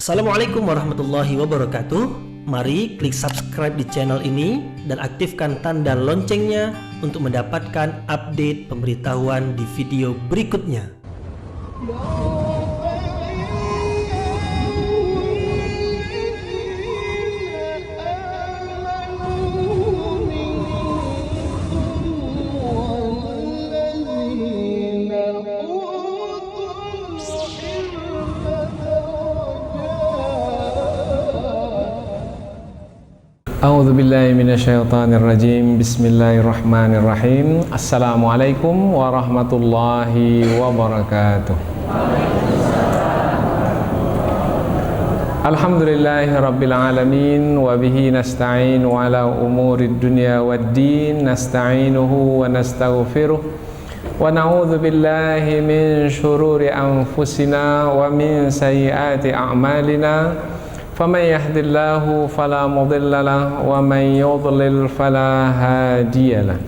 Assalamualaikum warahmatullahi wabarakatuh. Mari klik subscribe di channel ini dan aktifkan tanda loncengnya untuk mendapatkan update pemberitahuan di video berikutnya. A'udzu billahi minasyaitonir rajim. Bismillahirrahmanirrahim. Assalamualaikum warahmatullahi wabarakatuh. Alhamdulillahi rabbil alamin wa bihi nasta'in ala umurid dunya waddin. Nasta'inuhu wa nastaghfiruh wa na'udzu billahi min syururi anfusina wa min sayyiati a'malina. فَمَنْ يَهْدِ اللَّهُ فَلَا مُضِلَّ لَهُ وَمَنْ يُضْلِلْ فَلَا هَادِيَ لَهُ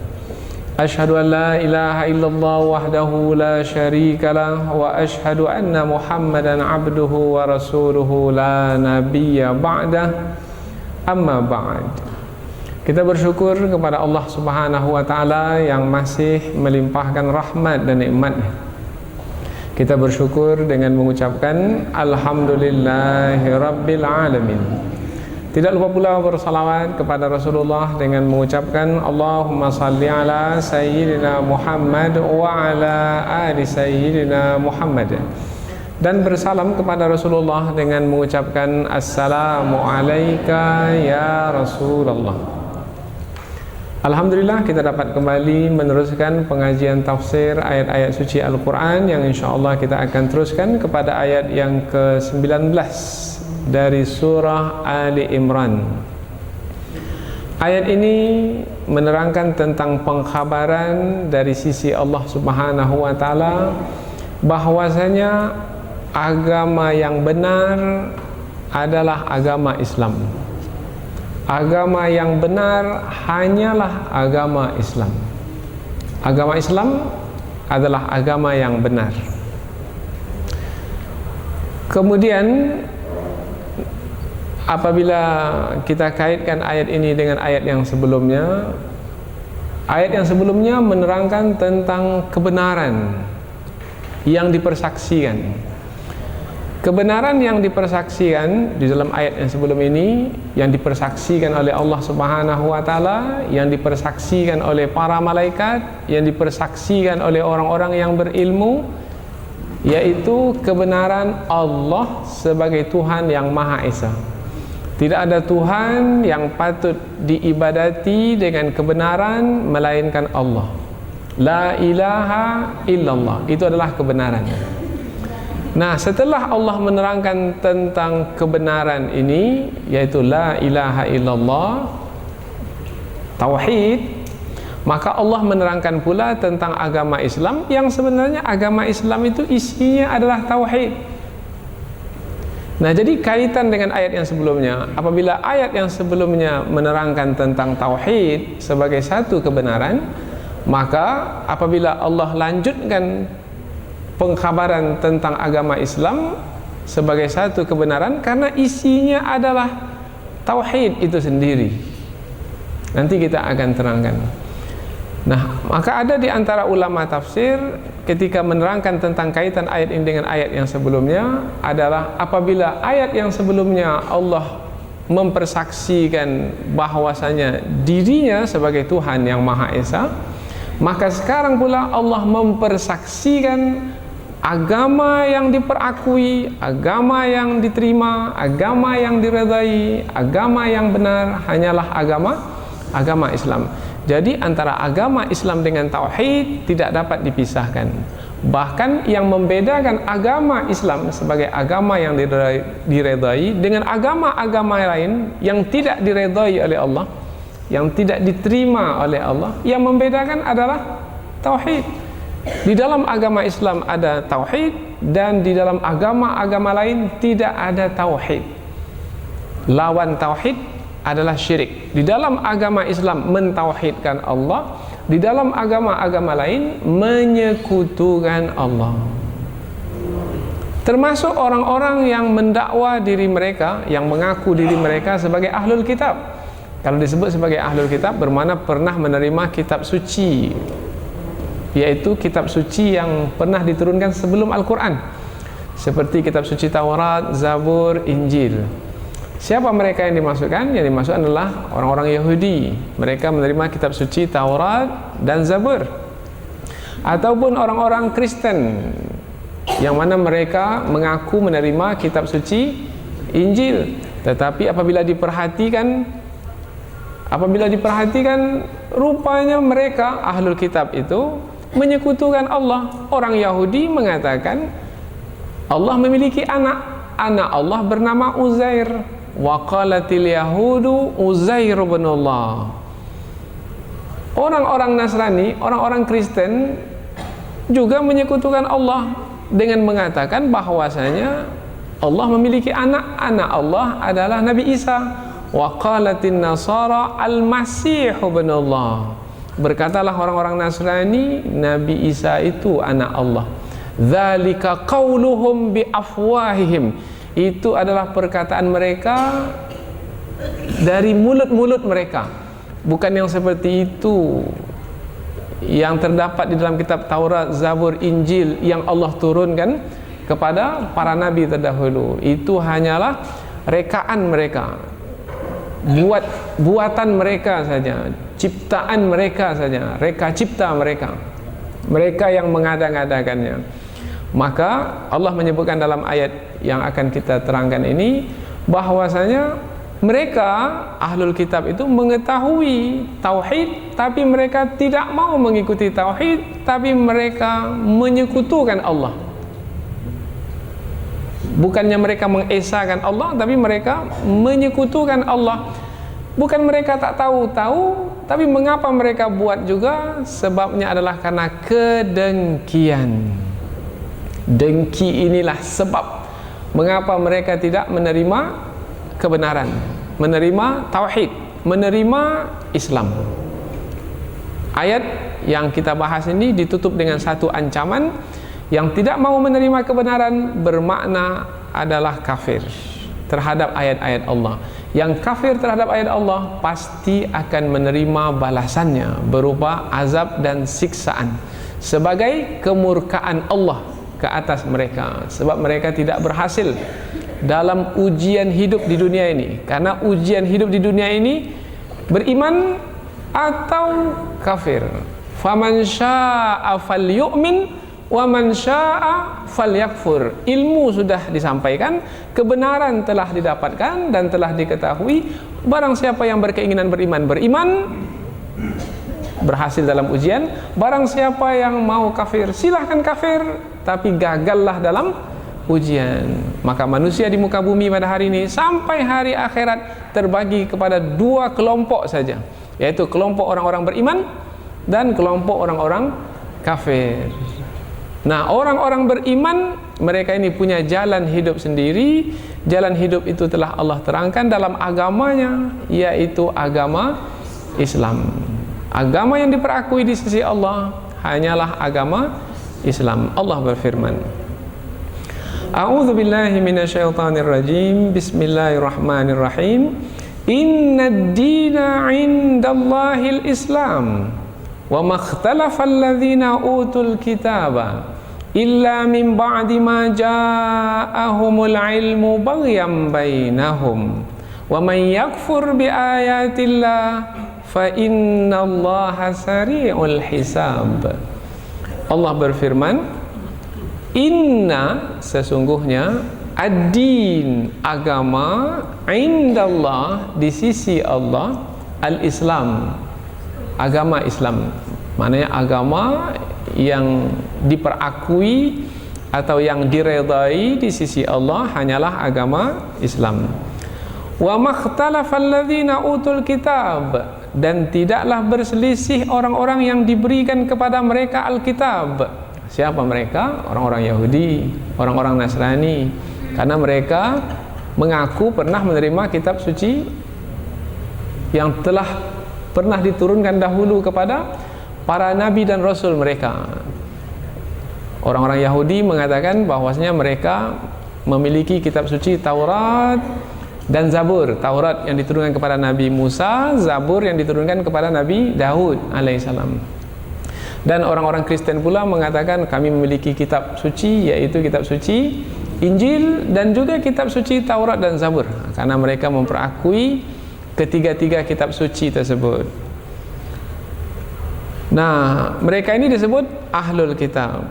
أَشْهَدُ أَنْ لَا إِلَهَ إِلَّا اللَّهُ وَحْدَهُ لَا شَرِيكَ لَهُ وَأَشْهَدُ أَنَّ مُحَمَّدًا عَبْدُهُ وَرَسُولُهُ لَا نَبِيَّ بَعْدَهُ أَمَّا بَعْدُ. Kita bersyukur kepada Allah Subhanahu wa taala yang masih melimpahkan rahmat dan nikmat-Nya. Kita bersyukur dengan mengucapkan Alhamdulillahi Rabbil Alamin. Tidak lupa pula bersalawat kepada Rasulullah dengan mengucapkan Allahumma salli ala Sayyidina Muhammad wa ala ali Sayyidina Muhammad. Dan bersalam kepada Rasulullah dengan mengucapkan Assalamu alayka ya Rasulullah. Alhamdulillah kita dapat kembali meneruskan pengajian tafsir ayat-ayat suci Al-Quran yang insyaAllah kita akan teruskan kepada ayat yang ke-19 dari surah Ali Imran. Ayat ini menerangkan tentang pengkhabaran dari sisi Allah Subhanahu wa taala bahwasanya agama yang benar adalah agama Islam. Agama yang benar hanyalah agama Islam. Agama Islam adalah agama yang benar. Kemudian apabila kita kaitkan ayat ini dengan ayat yang sebelumnya, ayat yang sebelumnya menerangkan tentang kebenaran yang dipersaksikan. Kebenaran yang dipersaksikan di dalam ayat yang sebelum ini, yang dipersaksikan oleh Allah Subhanahu wa taala, yang dipersaksikan oleh para malaikat, yang dipersaksikan oleh orang-orang yang berilmu, yaitu kebenaran Allah sebagai Tuhan yang Maha Esa. Tidak ada Tuhan yang patut diibadati dengan kebenaran melainkan Allah. La ilaha illallah, itu adalah kebenaran. Nah, setelah Allah menerangkan tentang kebenaran ini, yaitu la ilaha illallah, tauhid, maka Allah menerangkan pula tentang agama Islam yang sebenarnya agama Islam itu isinya adalah tauhid. Nah, jadi kaitan dengan ayat yang sebelumnya, apabila ayat yang sebelumnya menerangkan tentang tauhid sebagai satu kebenaran, maka apabila Allah lanjutkan pengkhabaran tentang agama Islam sebagai satu kebenaran karena isinya adalah tauhid itu sendiri. Nanti kita akan terangkan. Nah, maka ada di antara ulama tafsir ketika menerangkan tentang kaitan ayat ini dengan ayat yang sebelumnya adalah apabila ayat yang sebelumnya Allah mempersaksikan bahwasanya dirinya sebagai Tuhan yang Maha Esa, maka sekarang pula Allah mempersaksikan agama yang diperakui, agama yang diterima, agama yang diredai, agama yang benar hanyalah agama Islam. Jadi antara agama Islam dengan tauhid tidak dapat dipisahkan. Bahkan yang membedakan agama Islam sebagai agama yang diredai dengan agama-agama lain yang tidak diredai oleh Allah, yang tidak diterima oleh Allah, yang membedakan adalah tauhid. Di dalam agama Islam ada tauhid dan di dalam agama-agama lain tidak ada tauhid. Lawan tauhid adalah syirik. Di dalam agama Islam mentauhidkan Allah, di dalam agama-agama lain menyekutukan Allah. termasuk orang-orang yang mendakwa diri mereka, yang mengaku diri mereka sebagai ahlul kitab. Kalau disebut sebagai ahlul kitab bermakna pernah menerima kitab suci, yaitu kitab suci yang pernah diturunkan sebelum Al-Quran, seperti kitab suci Taurat, Zabur, Injil. Siapa mereka yang dimasukkan? Yang dimasukkan adalah orang-orang Yahudi. Mereka menerima kitab suci Taurat dan Zabur. Ataupun orang-orang Kristen, yang mana mereka mengaku menerima kitab suci Injil, tetapi apabila diperhatikan rupanya mereka ahlul kitab itu menyekutukan Allah. Orang Yahudi mengatakan Allah memiliki anak Allah bernama Uzair. Wa qalatil yahudu Uzair ibn Allah. Orang-orang Nasrani, orang-orang Kristen juga menyekutukan Allah dengan mengatakan bahwasanya Allah memiliki anak Allah adalah Nabi Isa. Wa qalatin nasara al-masih ibn Allah. Berkatalah orang-orang Nasrani, Nabi Isa itu anak Allah. Dzalika qauluhum bi afwahihim. Itu adalah perkataan mereka dari mulut-mulut mereka. Bukan yang seperti itu yang terdapat di dalam kitab Taurat, Zabur, Injil yang Allah turunkan kepada para nabi terdahulu. Itu hanyalah rekaan mereka, buatan mereka saja, ciptaan mereka saja, reka cipta mereka yang mengada-ngadakannya. Maka Allah menyebutkan dalam ayat yang akan kita terangkan ini bahwasanya mereka ahlul kitab itu mengetahui tauhid, tapi mereka tidak mau mengikuti tauhid, tapi mereka menyekutukan Allah. Bukannya mereka mengesahkan Allah, tapi mereka menyekutukan Allah. Bukan mereka tak tahu, tapi mengapa mereka buat juga? Sebabnya adalah karena kedengkian. Dengki inilah sebab mengapa mereka tidak menerima kebenaran, menerima tauhid, menerima Islam. Ayat yang kita bahas ini ditutup dengan satu ancaman. Yang tidak mau menerima kebenaran bermakna adalah kafir terhadap ayat-ayat Allah. Yang kafir terhadap ayat Allah pasti akan menerima balasannya berupa azab dan siksaan sebagai kemurkaan Allah ke atas mereka, sebab mereka tidak berhasil dalam ujian hidup di dunia ini. Karena ujian hidup di dunia ini beriman atau kafir. Faman syaa'a falyu'min wa man syaa'a falyakfur. Ilmu sudah disampaikan, kebenaran telah didapatkan dan telah diketahui. Barang siapa yang berkeinginan beriman, berhasil dalam ujian. Barang siapa yang mau kafir, silahkan kafir, tapi gagallah dalam ujian. Maka manusia di muka bumi pada hari ini sampai hari akhirat terbagi kepada dua kelompok saja, yaitu kelompok orang-orang beriman dan kelompok orang-orang kafir. Nah, orang-orang beriman, mereka ini punya jalan hidup sendiri. Jalan hidup itu telah Allah terangkan dalam agamanya, yaitu agama Islam. Agama yang diperakui di sisi Allah hanyalah agama Islam. Allah berfirman, A'udzu billahi minasyaitonir rajim. Bismillahirrahmanirrahim. Innad dina 'indallahil Islam. Wa makhtalafal ladzina utul kitaba illa min ba'di ma ja'ahumul ilmu baghyan bainahum. Wa man yakfur bi ayatillah fa innallaha sari'ul hisab. Allah berfirman, inna, sesungguhnya, ad-din, agama, indallah, di sisi Allah, al-Islam, agama Islam. Maknanya agama yang diperakui atau yang diredai di sisi Allah hanyalah agama Islam. Wa makhtalafal ladzina utul kitab, dan tidaklah berselisih orang-orang yang diberikan kepada mereka Alkitab. Siapa mereka? Orang-orang Yahudi, orang-orang Nasrani. Karena mereka mengaku pernah menerima kitab suci yang telah pernah diturunkan dahulu kepada para nabi dan rasul mereka. Orang-orang Yahudi mengatakan bahwasanya mereka memiliki kitab suci Taurat dan Zabur. Taurat yang diturunkan kepada Nabi Musa, Zabur yang diturunkan kepada Nabi Daud alaihissalam. Dan orang-orang Kristen pula mengatakan kami memiliki kitab suci, yaitu kitab suci Injil dan juga kitab suci Taurat dan Zabur, karena mereka memperakui ketiga-tiga kitab suci tersebut. Nah, mereka ini disebut ahlul kitab,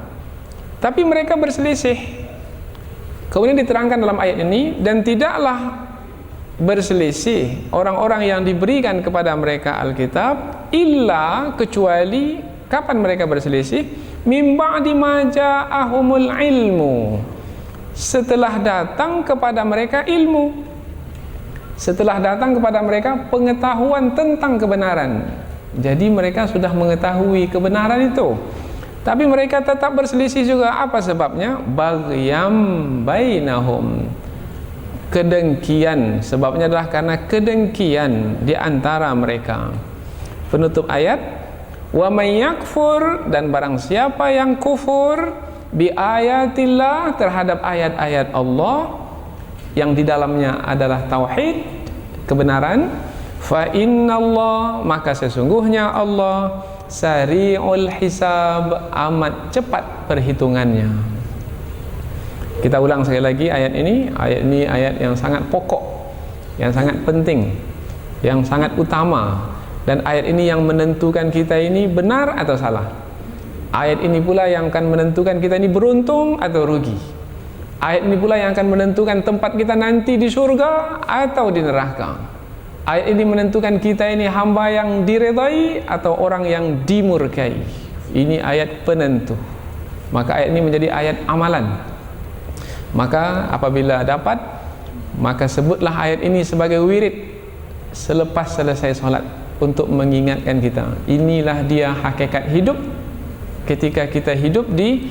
tapi mereka berselisih. Kemudian diterangkan dalam ayat ini, dan tidaklah berselisih orang-orang yang diberikan kepada mereka Alkitab illa, kecuali kapan mereka berselisih? Mim ba'di ma ja'ahumul ilmu, setelah datang kepada mereka ilmu, setelah datang kepada mereka pengetahuan tentang kebenaran. Jadi mereka sudah mengetahui kebenaran itu, tapi mereka tetap berselisih juga. Apa sebabnya? Baghyam bainahum, kedengkian. Sebabnya adalah karena kedengkian di antara mereka. Penutup ayat, wa may yakfur, dan barang siapa yang kufur bi ayatillah, terhadap ayat-ayat Allah yang di dalamnya adalah tauhid, kebenaran, fa innallah, maka sesungguhnya Allah sari'ul hisab, amat cepat perhitungannya. Kita ulang sekali lagi ayat ini. Ayat ini ayat yang sangat pokok, yang sangat penting, yang sangat utama, dan ayat ini yang menentukan kita ini benar atau salah. Ayat ini pula yang akan menentukan kita ini beruntung atau rugi. Ayat ini pula yang akan menentukan tempat kita nanti di surga atau di neraka. Ayat ini menentukan kita ini hamba yang diredai atau orang yang dimurkai. Ini ayat penentu. Maka ayat ini menjadi ayat amalan. Maka apabila dapat, maka sebutlah ayat ini sebagai wirid selepas selesai solat, untuk mengingatkan kita, inilah dia hakikat hidup ketika kita hidup di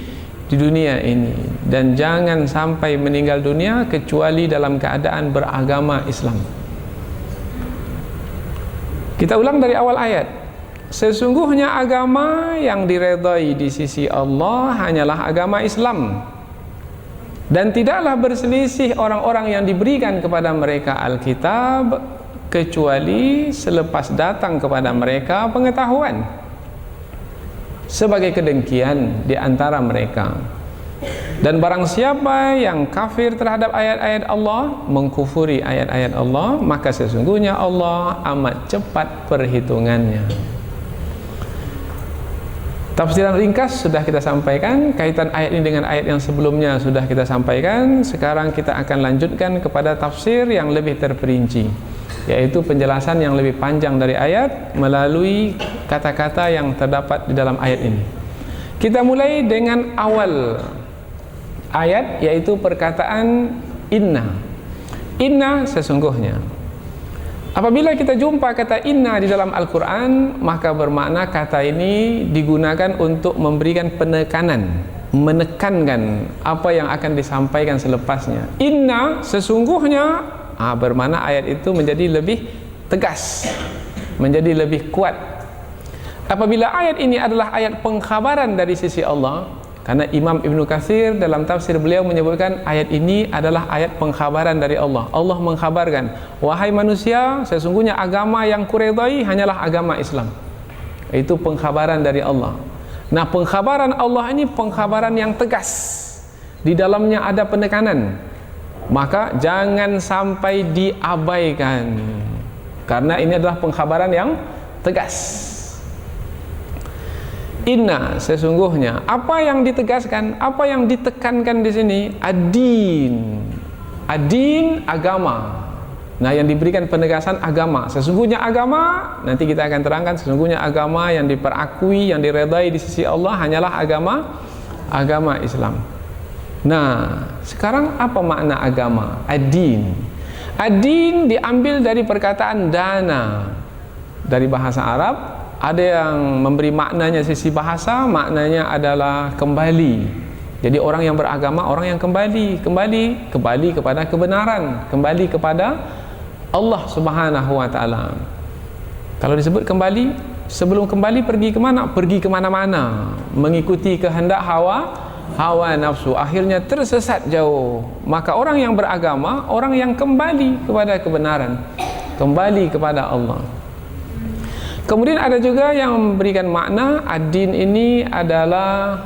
dunia ini. Dan jangan sampai meninggal dunia kecuali dalam keadaan beragama Islam. Kita ulang dari awal ayat. Sesungguhnya agama yang diredai di sisi Allah hanyalah agama Islam, dan tidaklah berselisih orang-orang yang diberikan kepada mereka Alkitab kecuali selepas datang kepada mereka pengetahuan, sebagai kedengkian di antara mereka. Dan barang siapa yang kafir terhadap ayat-ayat Allah, mengkufuri ayat-ayat Allah, maka sesungguhnya Allah amat cepat perhitungannya. Tafsiran ringkas sudah kita sampaikan, kaitan ayat ini dengan ayat yang sebelumnya sudah kita sampaikan. Sekarang kita akan lanjutkan kepada tafsir yang lebih terperinci, yaitu penjelasan yang lebih panjang dari ayat melalui kata-kata yang terdapat di dalam ayat ini. Kita mulai dengan awal ayat, yaitu perkataan inna. Inna, sesungguhnya. Apabila kita jumpa kata inna di dalam Al-Quran, maka bermakna kata ini digunakan untuk memberikan penekanan, menekankan apa yang akan disampaikan selepasnya. Inna, sesungguhnya, bermakna ayat itu menjadi lebih tegas, menjadi lebih kuat. Apabila ayat ini adalah ayat pengkhabaran dari sisi Allah, karena Imam Ibnu Katsir dalam tafsir beliau menyebutkan ayat ini adalah ayat pengkhabaran dari Allah. Allah mengkhabarkan, wahai manusia, sesungguhnya agama yang kuredai hanyalah agama Islam. Itu pengkhabaran dari Allah. Nah, pengkhabaran Allah ini pengkhabaran yang tegas, di dalamnya ada penekanan, maka jangan sampai diabaikan, karena ini adalah pengkhabaran yang tegas. Inna, sesungguhnya. Apa yang ditegaskan, apa yang ditekankan di sini? Ad-din. Ad-din, agama. Nah, yang diberikan penegasan agama. Sesungguhnya agama, nanti kita akan terangkan, sesungguhnya agama yang diperakui, yang diredai di sisi Allah hanyalah agama Islam. Nah, sekarang apa makna agama? Ad-din. Ad-din diambil dari perkataan dana, dari bahasa Arab. Ada yang memberi maknanya sisi bahasa, maknanya adalah kembali. Jadi orang yang beragama, orang yang kembali kepada kebenaran, kembali kepada Allah Subhanahu wa taala. Kalau disebut kembali, sebelum kembali pergi kemana? Pergi kemana-mana, mengikuti kehendak hawa hawa nafsu, akhirnya tersesat jauh. Maka orang yang beragama, orang yang kembali kepada kebenaran, kembali kepada Allah. Kemudian ada juga yang memberikan makna ad-din ini adalah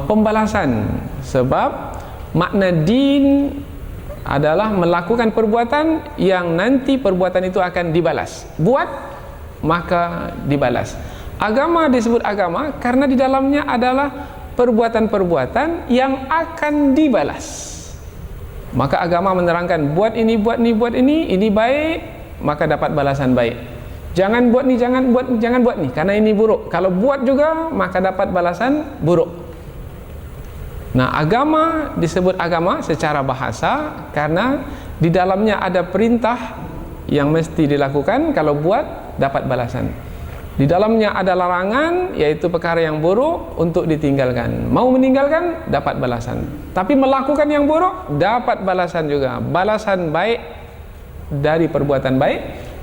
pembalasan, sebab makna din adalah melakukan perbuatan yang nanti perbuatan itu akan dibalas. Buat maka dibalas. Agama disebut agama karena di dalamnya adalah perbuatan-perbuatan yang akan dibalas. Maka agama menerangkan buat ini, buat ini baik, maka dapat balasan baik. Jangan buat ni, jangan buat ni, karena ini buruk. Kalau buat juga maka dapat balasan buruk. Nah, agama disebut agama secara bahasa karena di dalamnya ada perintah yang mesti dilakukan, kalau buat dapat balasan. Di dalamnya ada larangan, yaitu perkara yang buruk untuk ditinggalkan. Mau meninggalkan dapat balasan. Tapi melakukan yang buruk dapat balasan juga. Balasan baik dari perbuatan baik,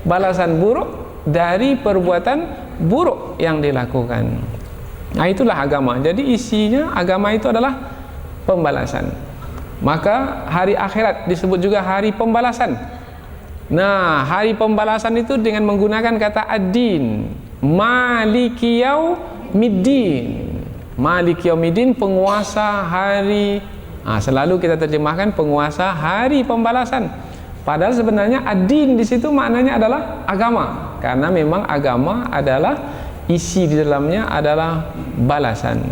balasan buruk dari perbuatan buruk yang dilakukan. Nah, itulah agama. Jadi isinya agama itu adalah pembalasan. Maka hari akhirat disebut juga hari pembalasan. Nah, hari pembalasan itu dengan menggunakan kata ad-din, maliki yaumiddin. Maliki yaumiddin, penguasa hari. Selalu kita terjemahkan penguasa hari pembalasan. Padahal sebenarnya ad-din di situ maknanya adalah agama, karena memang agama adalah isi di dalamnya adalah balasan.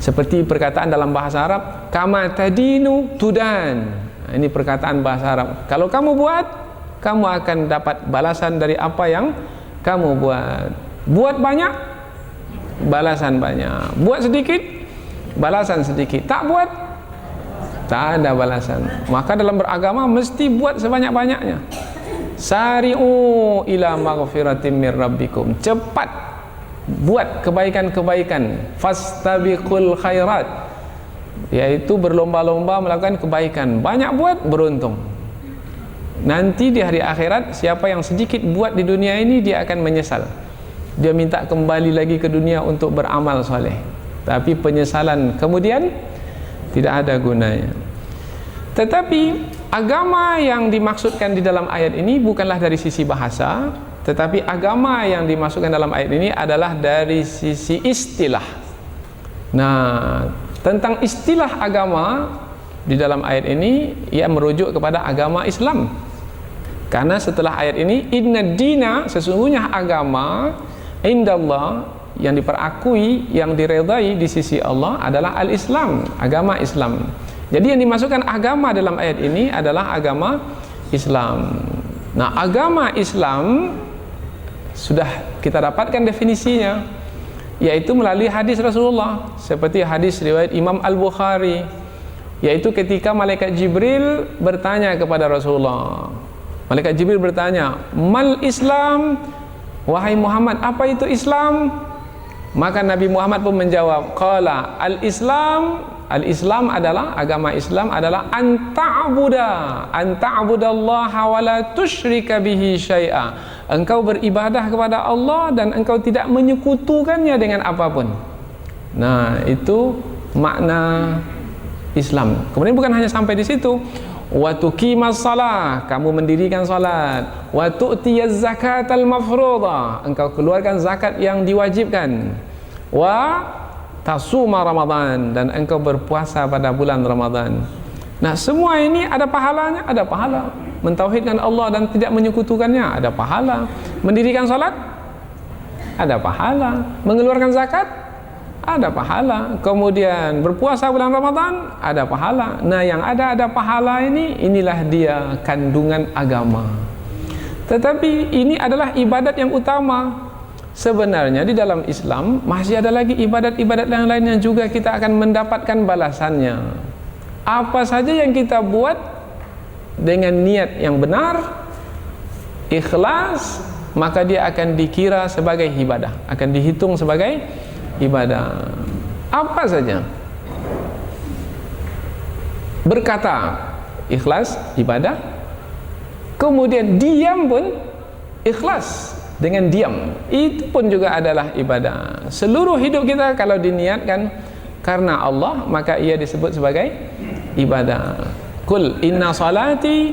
Seperti perkataan dalam bahasa Arab, kama tadinu tudan. Ini perkataan bahasa Arab. Kalau kamu buat, kamu akan dapat balasan dari apa yang kamu buat. Buat banyak, balasan banyak. Buat sedikit, balasan sedikit. Tak buat, tak ada balasan. Maka dalam beragama mesti buat sebanyak-banyaknya. Sari'u ila maghfiratin mir rabbikum. Cepat buat kebaikan-kebaikan. Fastabiqul khairat, yaitu berlomba-lomba melakukan kebaikan. Banyak buat, beruntung. Nanti di hari akhirat, siapa yang sedikit buat di dunia ini, dia akan menyesal. Dia minta kembali lagi ke dunia untuk beramal soleh. Tapi penyesalan kemudian tidak ada gunanya. Tetapi agama yang dimaksudkan di dalam ayat ini bukanlah dari sisi bahasa, tetapi agama yang dimasukkan dalam ayat ini adalah dari sisi istilah. Nah, tentang istilah agama di dalam ayat ini, ia merujuk kepada agama Islam. Karena setelah ayat ini, inna dina, sesungguhnya agama indallah, yang diperakui, yang diredai di sisi Allah adalah al-Islam, agama Islam. Jadi yang dimasukkan agama dalam ayat ini adalah agama Islam. Nah, agama Islam sudah kita dapatkan definisinya, yaitu melalui hadis Rasulullah, seperti hadis riwayat Imam Al-Bukhari, yaitu ketika malaikat Jibril bertanya kepada Rasulullah. Malaikat Jibril bertanya, "Mal Islam?" Wahai Muhammad, apa itu Islam? Maka Nabi Muhammad pun menjawab, qala al-Islam adalah, agama Islam adalah anta'budallaha wa la tusyrika bihi syai'a. Engkau beribadah kepada Allah dan engkau tidak menyekutukannya dengan apapun. Nah, itu makna Islam. Kemudian bukan hanya sampai di situ. Wa tuqimas shalah, kamu mendirikan salat. Wa tu'tiyaz zakatal mafruḍah, engkau keluarkan zakat yang diwajibkan. Wa tasuma Ramadan, dan engkau berpuasa pada bulan Ramadan. Nah, semua ini ada pahalanya, ada pahala. Mentauhidkan Allah dan tidak menyekutukannya, ada pahala. Mendirikan salat, ada pahala. Mengeluarkan zakat, ada pahala. Kemudian berpuasa bulan Ramadan, ada pahala. Nah, yang ada pahala ini, inilah dia kandungan agama. Tetapi ini adalah ibadat yang utama. Sebenarnya di dalam Islam masih ada lagi ibadat-ibadat yang lain yang juga kita akan mendapatkan balasannya. Apa saja yang kita buat dengan niat yang benar, ikhlas, maka dia akan dikira sebagai ibadah, akan dihitung sebagai ibadah. Apa saja. Berkata ikhlas, ibadah. Kemudian diam pun ikhlas, dengan diam, itu pun juga adalah ibadah. Seluruh hidup kita kalau diniatkan karena Allah, maka ia disebut sebagai ibadah. Qul inna salati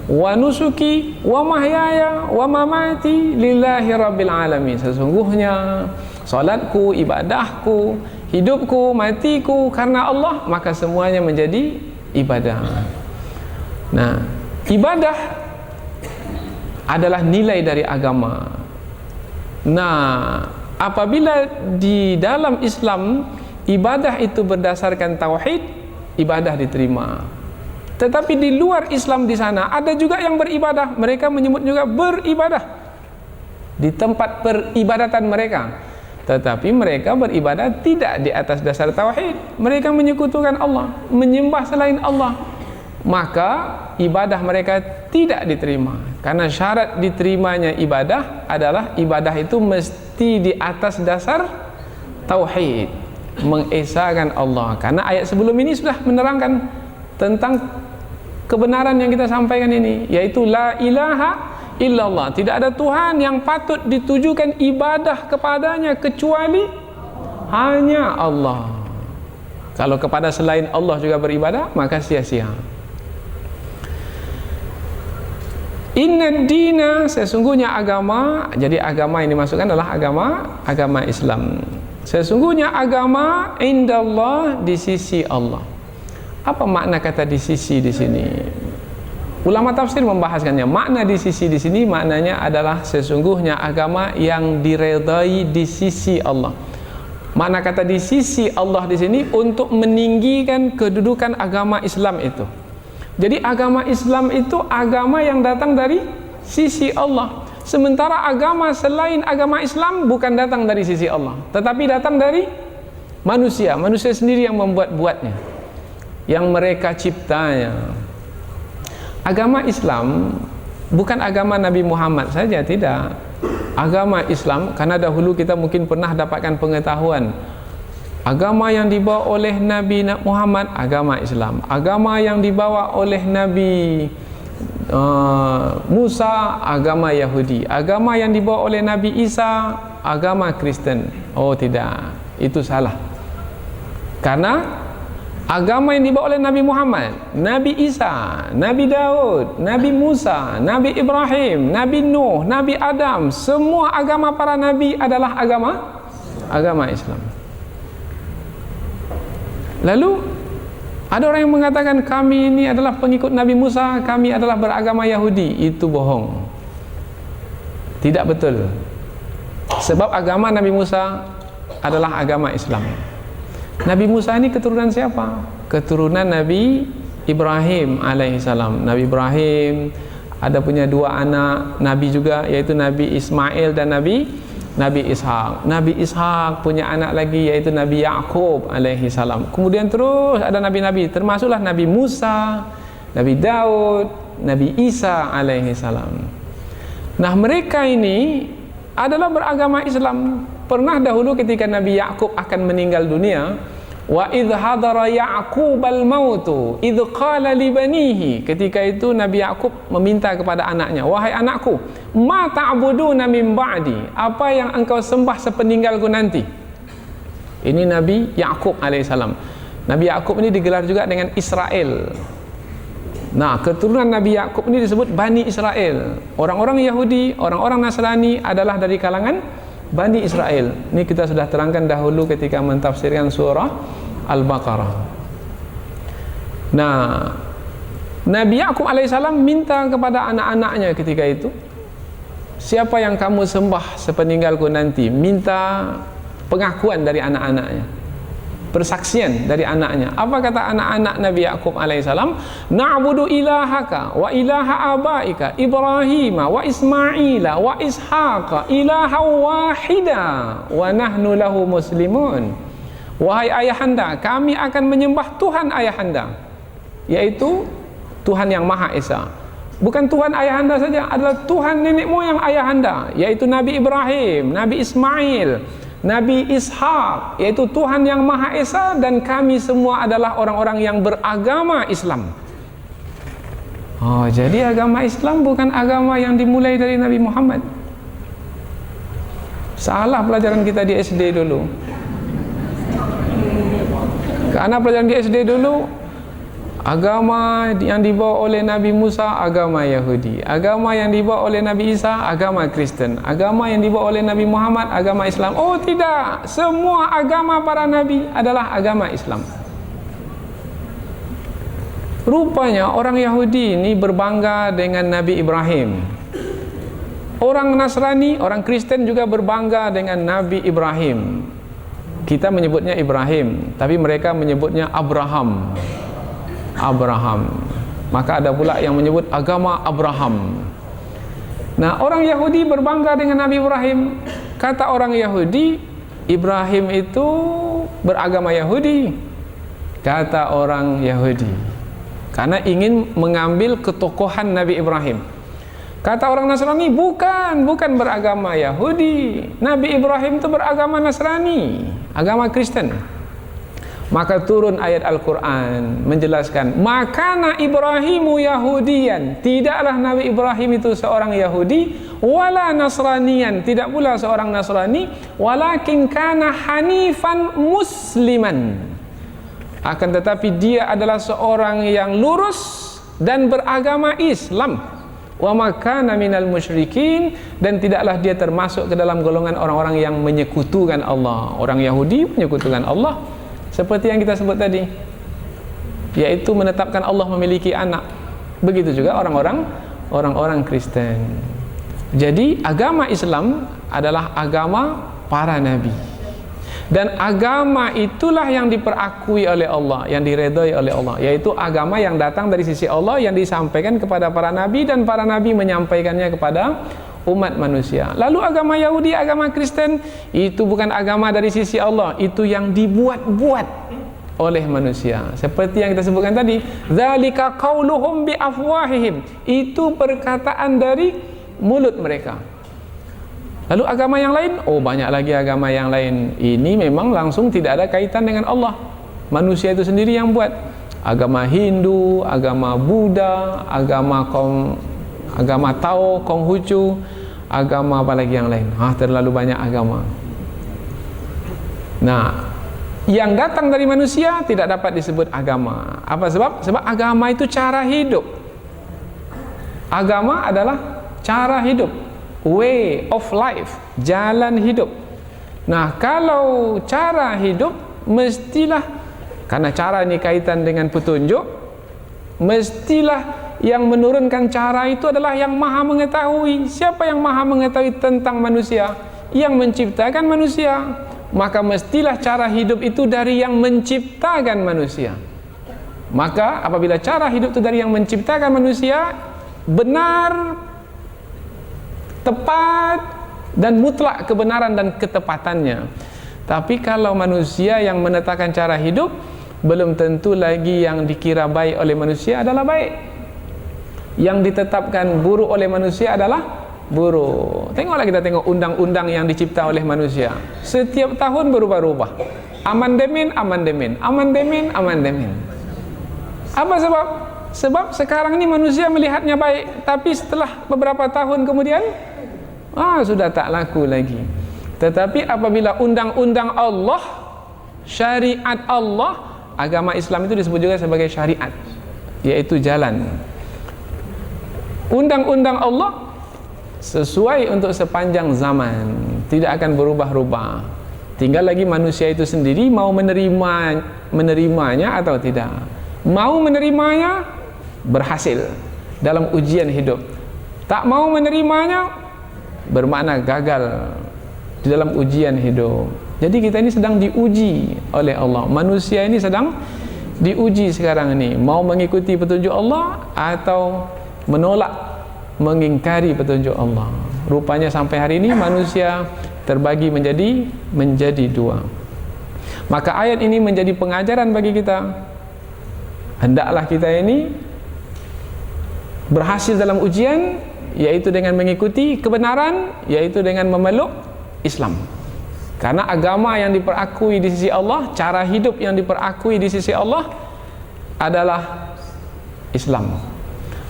wa nusuki wa mahyaya wa mamati lillahi rabbil alamin. Sesungguhnya salatku, ibadahku, hidupku, matiku karena Allah, maka semuanya menjadi ibadah. Nah, ibadah adalah nilai dari agama. Nah, apabila di dalam Islam ibadah itu berdasarkan tauhid, ibadah diterima. Tetapi di luar Islam di sana ada juga yang beribadah, mereka menyebut juga beribadah di tempat peribadatan mereka, tetapi mereka beribadah tidak di atas dasar tauhid. Mereka menyekutukan Allah, menyembah selain Allah, maka ibadah mereka tidak diterima. Karena syarat diterimanya ibadah adalah ibadah itu mesti di atas dasar tauhid, mengesahkan Allah. Karena ayat sebelum ini sudah menerangkan tentang kebenaran yang kita sampaikan ini, yaitu la ilaha illallah, tidak ada Tuhan yang patut ditujukan ibadah kepadanya kecuali hanya Allah. Kalau kepada selain Allah juga beribadah, maka sia-sia. Inna dina, sesungguhnya agama, jadi agama yang dimasukkan adalah agama Islam. Sesungguhnya agama indallah, di sisi Allah. Apa makna kata di sisi di sini? Ulama tafsir membahaskannya. Makna di sisi di sini maknanya adalah sesungguhnya agama yang diredai di sisi Allah. Makna kata di sisi Allah di sini untuk meninggikan kedudukan agama Islam itu. Jadi agama Islam itu agama yang datang dari sisi Allah. Sementara agama selain agama Islam bukan datang dari sisi Allah, tetapi datang dari manusia. Manusia sendiri yang membuat-buatnya, yang mereka ciptanya. Agama Islam bukan agama Nabi Muhammad saja, tidak. Agama Islam, karena dahulu kita mungkin pernah dapatkan pengetahuan, agama yang dibawa oleh Nabi Muhammad, agama Islam. Agama yang dibawa oleh Nabi Musa, agama Yahudi. Agama yang dibawa oleh Nabi Isa, agama Kristen. Oh tidak, itu salah. Karena agama yang dibawa oleh Nabi Muhammad, Nabi Isa, Nabi Daud, Nabi Musa, Nabi Ibrahim, Nabi Nuh, Nabi Adam, semua agama para nabi adalah agama Islam. Lalu ada orang yang mengatakan kami ini adalah pengikut Nabi Musa, kami adalah beragama Yahudi. Itu bohong, tidak betul. Sebab agama Nabi Musa adalah agama Islam. Nabi Musa ini keturunan siapa? Keturunan Nabi Ibrahim alaihissalam. Nabi Ibrahim ada punya dua anak Nabi juga, yaitu Nabi Ismail dan Nabi Ishak. Nabi Ishak punya anak lagi, yaitu Nabi Yakub alaihissalam. Kemudian terus ada nabi-nabi, termasuklah Nabi Musa, Nabi Daud, Nabi Isa alaihissalam. Nah, mereka ini adalah beragama Islam. Pernah dahulu ketika Nabi Yakub akan meninggal dunia, wa idh hadara Ya'qubal mautu idh qala li banihi, ketika itu Nabi Yakub meminta kepada anaknya, wahai anakku, ma ta'buduna min ba'di, apa yang engkau sembah sepeninggalku nanti. Ini Nabi Yakub alaihissalam. Nabi Yakub ini digelar juga dengan Israel. Nah, keturunan Nabi Yakub ini disebut Bani Israel. Orang-orang Yahudi, orang-orang Nasrani adalah dari kalangan Bani Israel. Ini kita sudah terangkan dahulu ketika mentafsirkan surah Al-Baqarah. Nah, Nabi Yakub alaihissalam minta kepada anak-anaknya ketika itu, siapa yang kamu sembah sepeninggalku nanti, minta pengakuan dari anak-anaknya, persaksian dari anaknya. Apa kata anak-anak Nabi Yakub alaihissalam? Na'budu ilahaka wa ilaha abaika Ibrahim wa Ismaila wa Ishaqa ilaha wahida wa nahnu lahu muslimun. Wahai ayahanda, kami akan menyembah Tuhan ayahanda, yaitu Tuhan yang Maha Esa. Bukan Tuhan ayahanda saja, adalah Tuhan nenek moyang ayahanda, yaitu Nabi Ibrahim, Nabi Ismail, Nabi Ishak, yaitu Tuhan yang Maha Esa, dan kami semua adalah orang-orang yang beragama Islam. Oh, jadi agama Islam bukan agama yang dimulai dari Nabi Muhammad. Salah pelajaran kita di SD dulu. Anak pelajaran di SD dulu, agama yang dibawa oleh Nabi Musa agama Yahudi, agama yang dibawa oleh Nabi Isa agama Kristen, agama yang dibawa oleh Nabi Muhammad agama Islam. Oh tidak, semua agama para nabi adalah agama Islam. Rupanya orang Yahudi ini berbangga dengan Nabi Ibrahim. Orang Nasrani, orang Kristen juga berbangga dengan Nabi Ibrahim. Kita menyebutnya Ibrahim, tapi mereka menyebutnya Abraham. Maka ada pula yang menyebut agama Abraham. Nah, orang Yahudi berbangga dengan Nabi Ibrahim. Kata orang Yahudi, Ibrahim itu beragama Yahudi. Kata orang Yahudi, karena ingin mengambil ketokohan Nabi Ibrahim. Kata orang Nasrani, bukan beragama Yahudi. Nabi Ibrahim itu beragama Nasrani, agama Kristen. Maka turun ayat Al-Quran menjelaskan, makana Ibrahimu Yahudian, tidaklah Nabi Ibrahim itu seorang Yahudi, wala Nasranian, tidak pula seorang Nasrani, walakin kana hanifan musliman, akan tetapi dia adalah seorang yang lurus dan beragama Islam. Wa makana minal musyrikin, dan tidaklah dia termasuk ke dalam golongan orang-orang yang menyekutukan Allah. Orang Yahudi menyekutukan Allah, seperti yang kita sebut tadi, yaitu menetapkan Allah memiliki anak. Begitu juga orang-orang Kristen. Jadi agama Islam adalah agama para nabi. Dan agama itulah yang diperakui oleh Allah, yang diredai oleh Allah, yaitu agama yang datang dari sisi Allah, yang disampaikan kepada para nabi, dan para nabi menyampaikannya kepada umat manusia. Lalu agama Yahudi, agama Kristen, itu bukan agama dari sisi Allah, itu yang dibuat-buat oleh manusia. Seperti yang kita sebutkan tadi, dzalika qauluhum bi afwahihim, itu perkataan dari mulut mereka. Lalu agama yang lain, oh banyak lagi agama yang lain. Ini memang langsung tidak ada kaitan dengan Allah. Manusia itu sendiri yang buat. Agama Hindu, agama Buddha, agama Tao, Konghucu, agama apa lagi yang lain. Terlalu banyak agama. Nah, yang datang dari manusia tidak dapat disebut agama. Apa sebab? Sebab agama itu cara hidup. Agama adalah cara hidup, way of life, jalan hidup. Nah, kalau cara hidup mestilah, karena cara ini kaitan dengan petunjuk, mestilah yang menurunkan cara itu adalah yang maha mengetahui. Siapa yang maha mengetahui tentang manusia? Yang menciptakan manusia. Maka mestilah cara hidup itu dari yang menciptakan manusia. Maka apabila cara hidup itu dari yang menciptakan manusia, benar, tepat, dan mutlak kebenaran dan ketepatannya. Tapi kalau manusia yang menetapkan cara hidup, belum tentu lagi yang dikira baik oleh manusia adalah baik. Yang ditetapkan buruk oleh manusia adalah buruk. Tengoklah, kita tengok undang-undang yang dicipta oleh manusia. Setiap tahun berubah-ubah. Amandemen. Apa sebab? Sebab sekarang ini manusia melihatnya baik, tapi setelah beberapa tahun kemudian sudah tak laku lagi. Tetapi apabila undang-undang Allah, syariat Allah, agama Islam itu disebut juga sebagai syariat, yaitu jalan. Undang-undang Allah sesuai untuk sepanjang zaman, tidak akan berubah-ubah. Tinggal lagi manusia itu sendiri mau menerimanya atau tidak. Mau menerimanya, berhasil dalam ujian hidup. Tak mau menerimanya, bermakna gagal di dalam ujian hidup. Jadi kita ini sedang diuji oleh Allah. Manusia ini sedang diuji sekarang ini, mau mengikuti petunjuk Allah atau menolak, mengingkari petunjuk Allah. Rupanya sampai hari ini manusia terbagi menjadi dua. Maka ayat ini menjadi pengajaran bagi kita. Hendaklah kita ini berhasil dalam ujian, yaitu dengan mengikuti kebenaran, yaitu dengan memeluk Islam. Karena agama yang diperakui di sisi Allah, cara hidup yang diperakui di sisi Allah adalah Islam.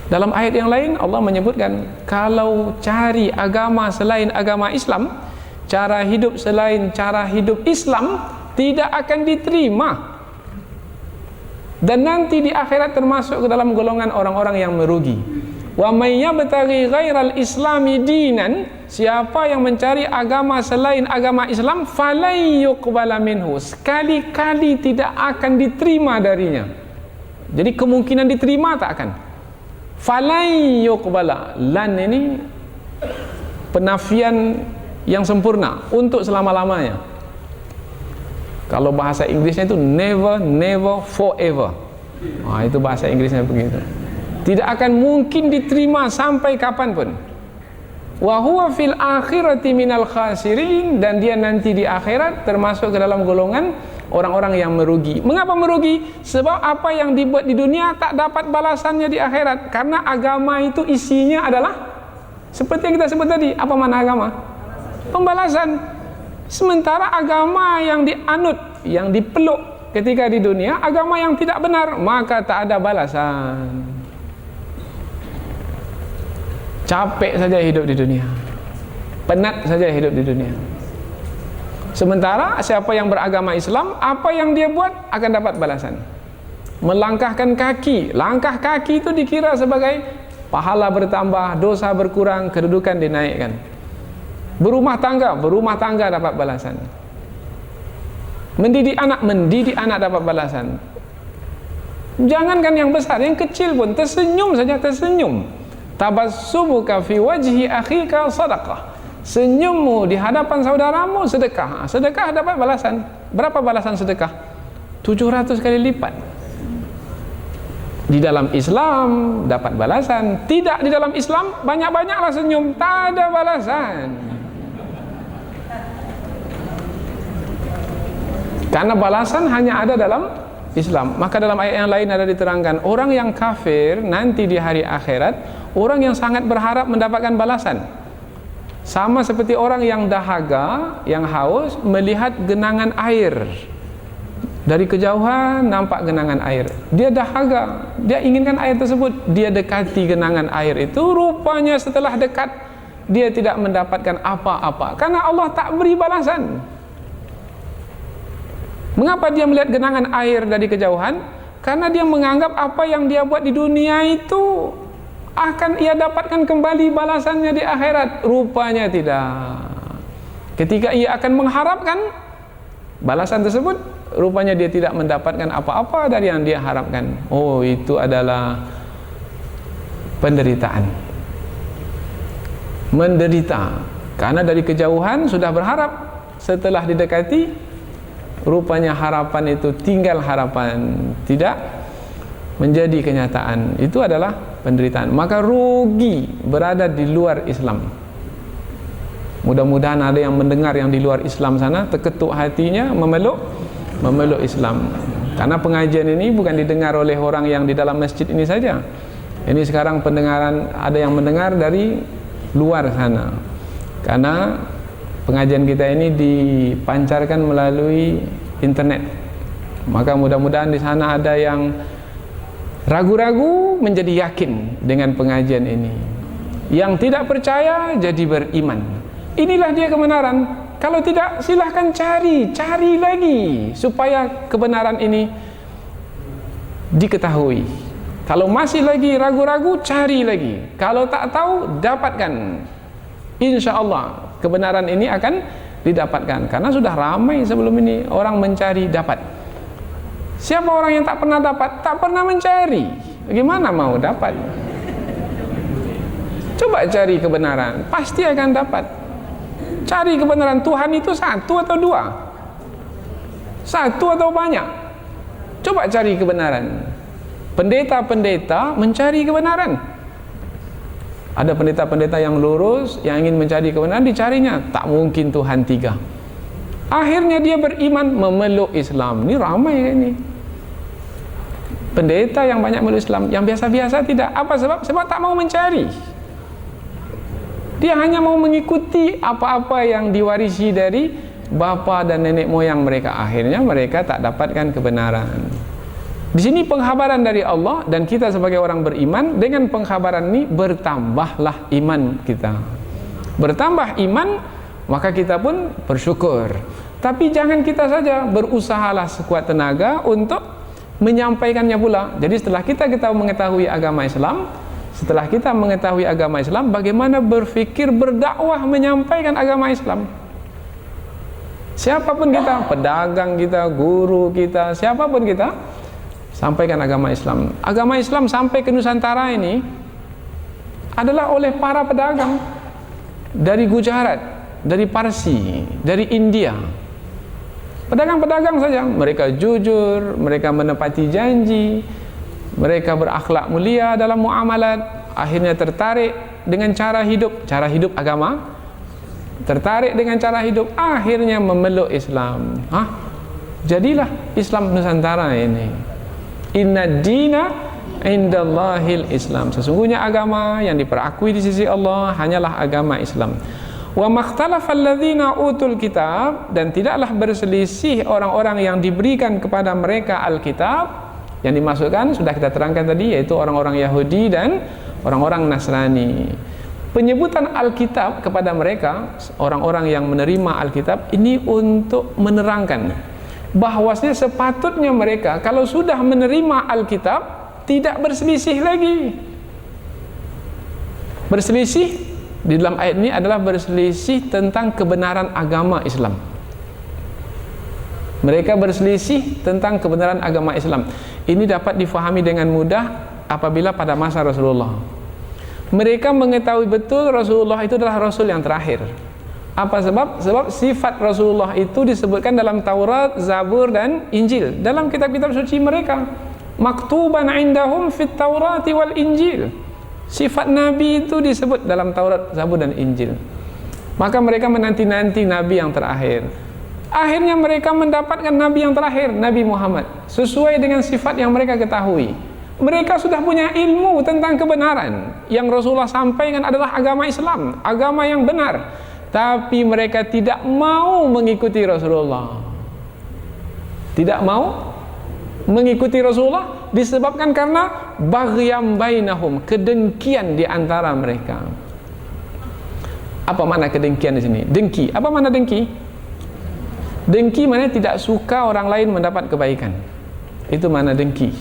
Dalam ayat yang lain Allah menyebutkan, kalau cari agama selain agama Islam, cara hidup selain cara hidup Islam, tidak akan diterima. dan nanti di akhirat termasuk ke dalam golongan orang-orang yang merugi. Wa may yabtaghi ghairal islami dinan, siapa yang mencari agama selain agama Islam, falai yuqbala minhu, sekali-kali tidak akan diterima darinya. Jadi kemungkinan diterima tak akan. Falai yuqbala, lan ini penafian yang sempurna untuk selama-lamanya. Kalau bahasa Inggrisnya itu never, never, forever. Itu bahasa Inggrisnya begitu. Tidak akan mungkin diterima sampai kapanpun. Wa huwa fil akhirati minal khasirin, dan dia nanti di akhirat termasuk ke dalam golongan orang-orang yang merugi. Mengapa merugi? Sebab apa yang dibuat di dunia tak dapat balasannya di akhirat. Karena agama itu isinya adalah seperti yang kita sebut tadi. Apa makna agama? Pembalasan. Sementara agama yang dianut, yang dipeluk ketika di dunia, agama yang tidak benar, maka tak ada balasan. Capek saja hidup di dunia, penat saja hidup di dunia. Sementara siapa yang beragama Islam, apa yang dia buat akan dapat balasan. Melangkahkan kaki, langkah kaki itu dikira sebagai pahala bertambah, dosa berkurang, kedudukan dinaikkan. Berumah tangga dapat balasan. Mendidik anak dapat balasan. Jangankan yang besar, yang kecil pun tersenyum saja, tersenyum. Tabassumuka fi wajhi akhika sadaqah. Senyummu di hadapan saudaramu sedekah. Sedekah dapat balasan. Berapa balasan sedekah? 700 kali lipat. Di dalam Islam dapat balasan. Tidak di dalam Islam, banyak-banyaklah senyum, tak ada balasan. Karena balasan hanya ada dalam Islam. Maka dalam ayat yang lain ada diterangkan, orang yang kafir nanti di hari akhirat, orang yang sangat berharap mendapatkan balasan. Sama seperti orang yang dahaga, yang haus, melihat genangan air. Dari kejauhan nampak genangan air. Dia dahaga, dia inginkan air tersebut. Dia dekati genangan air itu, rupanya setelah dekat, dia tidak mendapatkan apa-apa. Karena Allah tak beri balasan. Mengapa dia melihat genangan air dari kejauhan? Karena dia menganggap apa yang dia buat di dunia itu akan ia dapatkan kembali balasannya di akhirat. Rupanya tidak. Ketika ia akan mengharapkan balasan tersebut, rupanya dia tidak mendapatkan apa-apa dari yang dia harapkan. Oh, itu adalah penderitaan. Menderita. Karena dari kejauhan sudah berharap, setelah didekati, rupanya harapan itu tinggal harapan, tidak menjadi kenyataan. Itu adalah penderitaan. Maka rugi berada di luar Islam. Mudah-mudahan ada yang mendengar yang di luar Islam sana, terketuk hatinya memeluk Islam. Karena pengajian ini bukan didengar oleh orang yang di dalam masjid ini saja. Ini sekarang pendengaran, ada yang mendengar dari luar sana. Karena pengajian kita ini dipancarkan melalui internet. Maka mudah-mudahan di sana ada yang ragu-ragu menjadi yakin dengan pengajian ini. Yang tidak percaya jadi beriman. Inilah dia kebenaran. Kalau tidak, silahkan cari lagi supaya kebenaran ini diketahui. Kalau masih lagi ragu-ragu, cari lagi. Kalau tak tahu, dapatkan. Insya Allah kebenaran ini akan didapatkan. Karena sudah ramai sebelum ini orang mencari dapat. Siapa orang yang tak pernah dapat? Tak pernah mencari. Bagaimana mau dapat? Coba cari kebenaran, pasti akan dapat. Cari kebenaran. Tuhan itu satu atau dua? Satu atau banyak? Coba cari kebenaran. Pendeta-pendeta mencari kebenaran. Ada pendeta-pendeta yang lurus, yang ingin mencari kebenaran, dicarinya. Tak mungkin Tuhan tiga. Akhirnya dia beriman, memeluk Islam. Ini ramai ini. Pendeta yang banyak memeluk Islam, yang biasa-biasa tidak. Apa sebab? Sebab tak mau mencari. Dia hanya mau mengikuti apa-apa yang diwarisi dari bapa dan nenek moyang mereka. Akhirnya mereka tak dapatkan kebenaran. Di sini pengkhabaran dari Allah, dan kita sebagai orang beriman, dengan pengkhabaran ini bertambahlah iman kita. Bertambah iman, maka kita pun bersyukur. Tapi jangan kita saja, berusahalah sekuat tenaga untuk menyampaikannya pula. Jadi setelah kita mengetahui agama Islam, bagaimana berfikir, berdakwah, menyampaikan agama Islam. Siapapun kita, pedagang kita, guru kita, siapapun kita, sampaikan agama Islam. Agama Islam sampai ke Nusantara ini adalah oleh para pedagang dari Gujarat, dari Parsi, dari India. Pedagang-pedagang saja, mereka jujur, mereka menepati janji, mereka berakhlak mulia dalam muamalat, akhirnya tertarik dengan cara hidup agama, tertarik dengan cara hidup, akhirnya memeluk Islam. Jadilah Islam Nusantara ini. Inna dina indallahil Islam. Sesungguhnya agama yang diperakui di sisi Allah hanyalah agama Islam. Wa makhtalafal ladzina utul kitab, dan tidaklah berselisih orang-orang yang diberikan kepada mereka Alkitab. Yang dimasukkan sudah kita terangkan tadi, yaitu orang-orang Yahudi dan orang-orang Nasrani. Penyebutan Alkitab kepada mereka, orang-orang yang menerima Alkitab ini, untuk menerangkan bahwasanya sepatutnya mereka kalau sudah menerima Alkitab tidak berselisih lagi. Berselisih di dalam ayat ini adalah berselisih tentang kebenaran agama Islam. Mereka berselisih tentang kebenaran agama Islam. Ini dapat difahami dengan mudah apabila pada masa Rasulullah. Mereka mengetahui betul Rasulullah itu adalah Rasul yang terakhir. Apa sebab? Sebab sifat Rasulullah itu disebutkan dalam Taurat, Zabur dan Injil, dalam kitab-kitab suci mereka. Maktuban indahum fit Taurati wal Injil. Sifat Nabi itu disebut dalam Taurat, Zabur dan Injil. Maka mereka menanti-nanti Nabi yang terakhir. Akhirnya mereka mendapatkan Nabi yang terakhir, Nabi Muhammad, sesuai dengan sifat yang mereka ketahui. Mereka sudah punya ilmu tentang kebenaran. Yang Rasulullah sampaikan adalah agama Islam, agama yang benar. Tapi mereka tidak mau mengikuti Rasulullah. Tidak mau mengikuti Rasulullah disebabkan karena baghyam bainahum, kedengkian di antara mereka. Apa makna kedengkian di sini? Dengki. Apa makna dengki? Dengki maknanya tidak suka orang lain mendapat kebaikan. Itu makna dengki.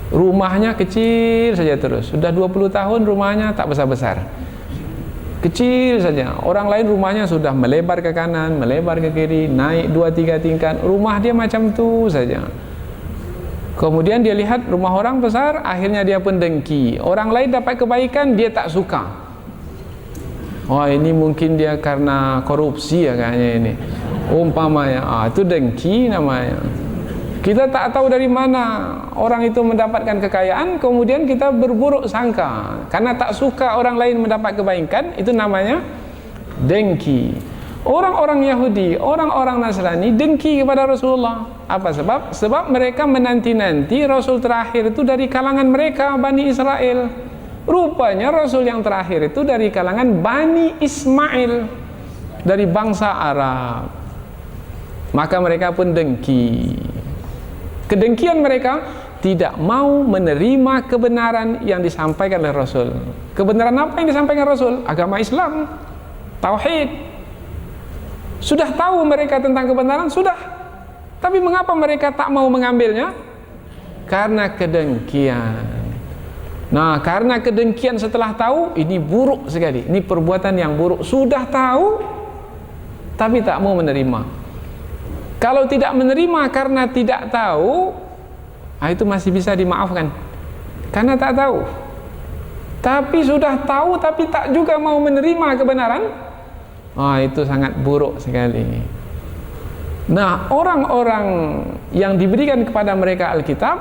Rumahnya kecil saja terus. Sudah 20 tahun rumahnya tak besar-besar. Kecil saja. Orang lain rumahnya sudah melebar ke kanan, melebar ke kiri, naik 2-3 tingkat. Rumah dia macam tu saja. Kemudian dia lihat rumah orang besar, akhirnya dia pun dengki. Orang lain dapat kebaikan, dia tak suka. Oh, ini mungkin dia karena korupsi ya kayaknya ini. Umpamanya, itu dengki namanya. Kita tak tahu dari mana orang itu mendapatkan kekayaan, kemudian kita berburuk sangka karena tak suka orang lain mendapat kebaikan, itu namanya dengki. Orang-orang Yahudi, orang-orang Nasrani dengki kepada Rasulullah. Apa sebab? Sebab mereka menanti-nanti Rasul terakhir itu dari kalangan mereka, Bani Israel. Rupanya Rasul yang terakhir itu dari kalangan Bani Ismail, dari bangsa Arab. Maka mereka pun dengki. Kedengkian mereka tidak mau menerima kebenaran yang disampaikan oleh Rasul. Kebenaran apa yang disampaikan Rasul? Agama Islam, tauhid. Sudah tahu mereka tentang kebenaran, sudah. Tapi mengapa mereka tak mau mengambilnya? Karena kedengkian. Nah, karena kedengkian setelah tahu, ini buruk sekali. Ini perbuatan yang buruk. Sudah tahu, tapi tak mau menerima. Kalau tidak menerima karena tidak tahu, itu masih bisa dimaafkan. Karena tak tahu. Tapi sudah tahu, tapi tak juga mau menerima kebenaran. Itu sangat buruk sekali. Nah, orang-orang yang diberikan kepada mereka Alkitab,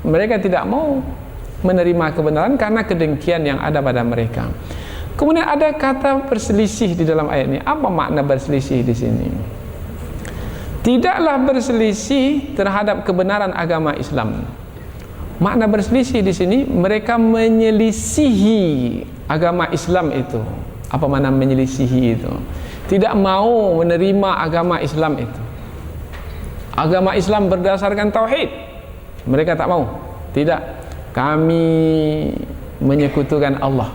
mereka tidak mau menerima kebenaran karena kedengkian yang ada pada mereka. Kemudian ada kata berselisih di dalam ayat ini. Apa makna berselisih di sini? Tidaklah berselisih terhadap kebenaran agama Islam. Makna berselisih di sini, mereka menyelisihi agama Islam itu. Apa makna menyelisihi itu? Tidak mau menerima agama Islam itu. Agama Islam berdasarkan tauhid. Mereka tak mau. Tidak. Kami menyekutukan Allah.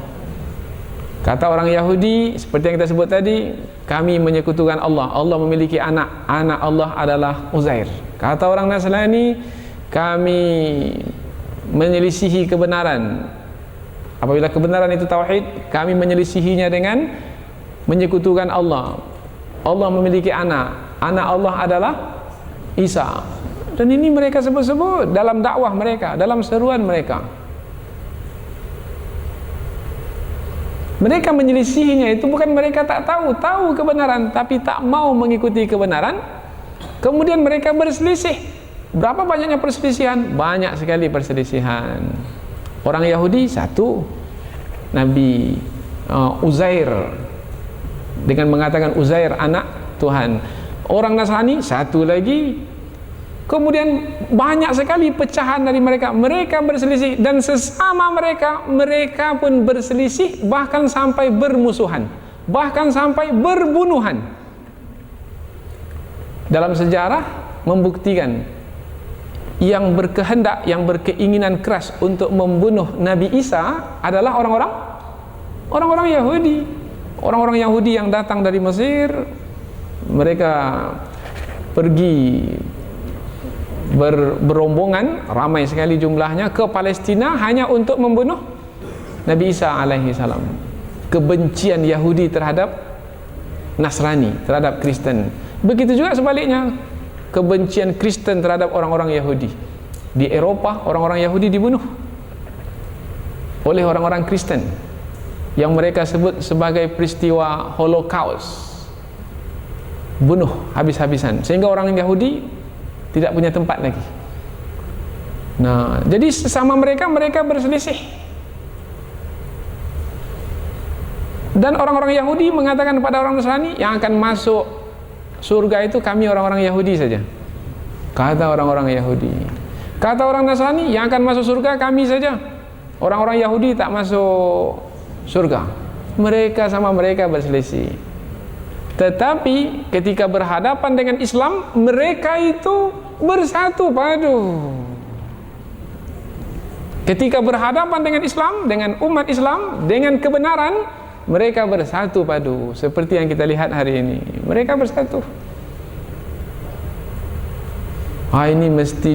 Kata orang Yahudi, seperti yang kita sebut tadi, kami menyekutukan Allah. Allah memiliki anak. Anak Allah adalah Uzair. Kata orang Nasrani, kami menyelisihi kebenaran. Apabila kebenaran itu tauhid, kami menyelisihinya dengan menyekutukan Allah. Allah memiliki anak. Anak Allah adalah Isa. Dan ini mereka sebut-sebut dalam dakwah mereka, dalam seruan mereka. Mereka menyelisihinya itu bukan mereka tak tahu, tahu kebenaran tapi tak mau mengikuti kebenaran. Kemudian mereka berselisih. Berapa banyaknya perselisihan? Banyak sekali perselisihan. Orang Yahudi satu, Nabi Uzair dengan mengatakan Uzair anak Tuhan. Orang Nasrani satu lagi. Kemudian banyak sekali pecahan dari mereka. Mereka berselisih dan sesama mereka pun berselisih, bahkan sampai bermusuhan, bahkan sampai berbunuhan. Dalam sejarah membuktikan yang berkehendak, yang berkeinginan keras untuk membunuh Nabi Isa adalah orang-orang Yahudi. Orang-orang Yahudi yang datang dari Mesir, mereka pergi berombongan, ramai sekali jumlahnya, ke Palestina hanya untuk membunuh Nabi Isa alaihi salam. Kebencian Yahudi terhadap Nasrani, terhadap Kristen. Begitu juga sebaliknya, kebencian Kristen terhadap orang-orang Yahudi. Di Eropa, orang-orang Yahudi dibunuh oleh orang-orang Kristen yang mereka sebut sebagai peristiwa Holocaust. Bunuh habis-habisan, sehingga orang Yahudi tidak punya tempat lagi. Nah, jadi sesama mereka berselisih. Dan orang-orang Yahudi mengatakan kepada orang Nasrani, yang akan masuk surga itu kami orang-orang Yahudi saja. Kata orang-orang Yahudi. Kata orang Nasrani, yang akan masuk surga kami saja. Orang-orang Yahudi tak masuk surga. Mereka sama mereka berselisih. Tetapi ketika berhadapan dengan Islam, mereka itu bersatu padu. Ketika berhadapan dengan Islam, dengan umat Islam, dengan kebenaran, mereka bersatu padu. Seperti yang kita lihat hari ini, mereka bersatu. Ini mesti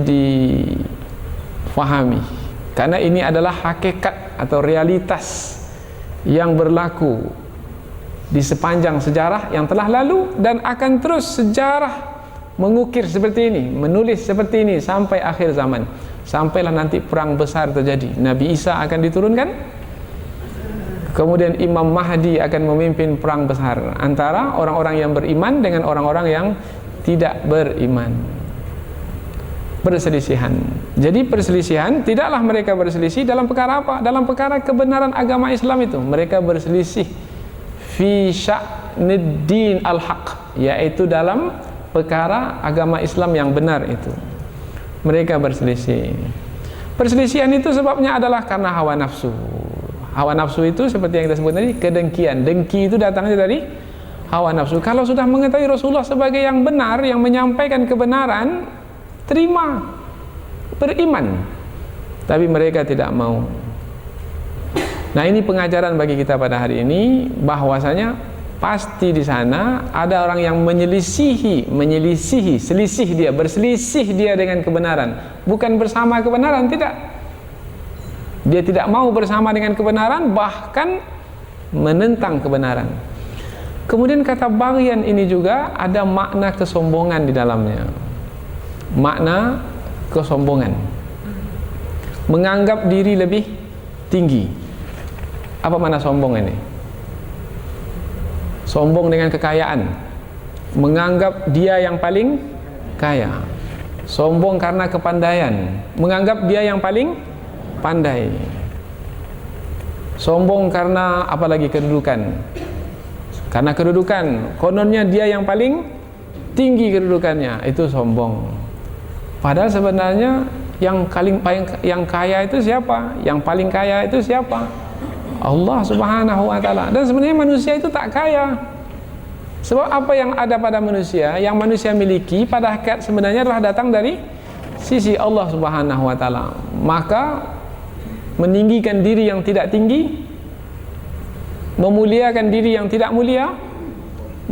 difahami, karena ini adalah hakikat atau realitas yang berlaku di sepanjang sejarah yang telah lalu, dan akan terus sejarah mengukir seperti ini, menulis seperti ini sampai akhir zaman, sampailah nanti perang besar terjadi. Nabi Isa akan diturunkan, kemudian Imam Mahdi akan memimpin perang besar antara orang-orang yang beriman dengan orang-orang yang tidak beriman. Perselisihan. Jadi perselisihan, tidaklah mereka berselisih dalam perkara apa? Dalam perkara kebenaran agama Islam itu. Mereka berselisih fi sya'niddin al-haq, yaitu dalam perkara agama Islam yang benar itu. Mereka berselisih. Perselisihan itu sebabnya adalah karena hawa nafsu. Hawa nafsu itu seperti yang kita sebut tadi, kedengkian. Dengki itu datangnya dari hawa nafsu. Kalau sudah mengetahui Rasulullah sebagai yang benar, yang menyampaikan kebenaran, terima, beriman. Tapi mereka tidak mau. Nah, ini pengajaran bagi kita pada hari ini, bahwasanya pasti di sana ada orang yang berselisih dia dengan kebenaran, bukan bersama kebenaran, tidak. Dia tidak mau bersama dengan kebenaran, bahkan menentang kebenaran. Kemudian kata bagian ini juga ada makna kesombongan di dalamnya. Makna kesombongan, menganggap diri lebih tinggi. Apa makna sombong ini? Sombong dengan kekayaan, menganggap dia yang paling kaya. Sombong karena kepandaian, menganggap dia yang paling pandai. Sombong karena apalagi kedudukan. Karena kedudukan, kononnya dia yang paling tinggi kedudukannya, itu sombong. Padahal sebenarnya yang kaya itu siapa? Yang paling kaya itu siapa? Allah Subhanahu wa taala. Dan sebenarnya manusia itu tak kaya. Sebab apa yang ada pada manusia, yang manusia miliki pada hakikat sebenarnya adalah datang dari sisi Allah Subhanahu wa taala. Maka meninggikan diri yang tidak tinggi, memuliakan diri yang tidak mulia,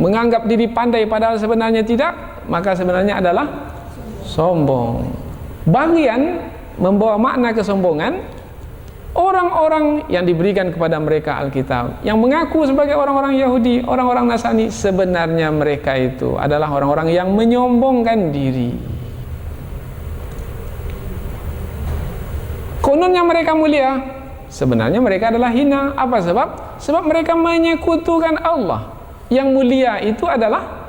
menganggap diri pandai padahal sebenarnya tidak, maka sebenarnya adalah sombong. Bagian membawa makna kesombongan orang-orang yang diberikan kepada mereka Alkitab, yang mengaku sebagai orang-orang Yahudi, orang-orang Nasrani, sebenarnya mereka itu adalah orang-orang yang menyombongkan diri. Kononnya mereka mulia, sebenarnya mereka adalah hina. Apa sebab? Sebab mereka menyekutukan Allah. Yang mulia itu adalah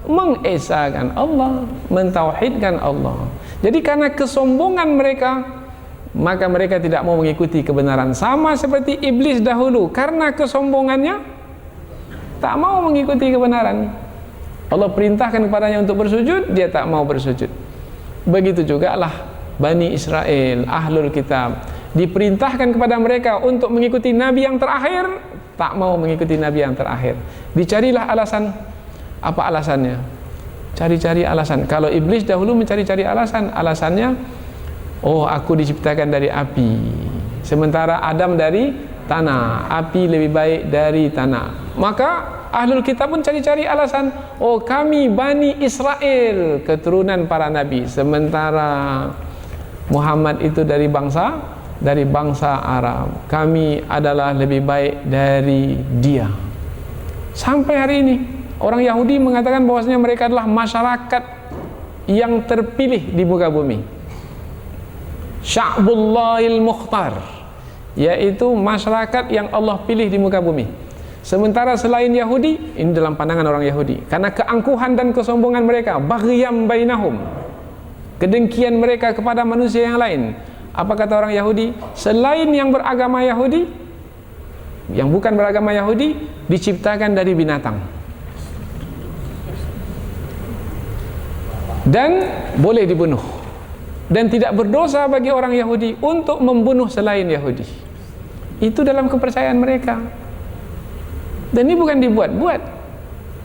mengesahkan Allah, mentauhidkan Allah. Jadi karena kesombongan mereka, maka mereka tidak mau mengikuti kebenaran. Sama seperti iblis dahulu, karena kesombongannya tak mau mengikuti kebenaran. Allah perintahkan kepadanya untuk bersujud, dia tak mau bersujud. Begitu juga lah Bani Israel, Ahlul Kitab, diperintahkan kepada mereka untuk mengikuti Nabi yang terakhir, tak mau mengikuti Nabi yang terakhir. Dicarilah alasan. Apa alasannya? Cari-cari alasan. Kalau iblis dahulu mencari-cari alasan, alasannya, oh aku diciptakan dari api, sementara Adam dari tanah, api lebih baik dari tanah. Maka Ahlul Kitab pun cari-cari alasan, oh kami Bani Israel, keturunan para nabi, sementara Muhammad itu dari bangsa Arab, kami adalah lebih baik dari dia. Sampai hari ini orang Yahudi mengatakan bahwasanya mereka adalah masyarakat yang terpilih di muka bumi, Sya'bullahil Mukhtar, yaitu masyarakat yang Allah pilih di muka bumi. Sementara selain Yahudi, ini dalam pandangan orang Yahudi, karena keangkuhan dan kesombongan mereka, baghyam bainahum, kedengkian mereka kepada manusia yang lain. Apa kata orang Yahudi? Selain yang beragama Yahudi, yang bukan beragama Yahudi, diciptakan dari binatang dan boleh dibunuh, dan tidak berdosa bagi orang Yahudi untuk membunuh selain Yahudi. Itu dalam kepercayaan mereka. Dan ini bukan dibuat-buat,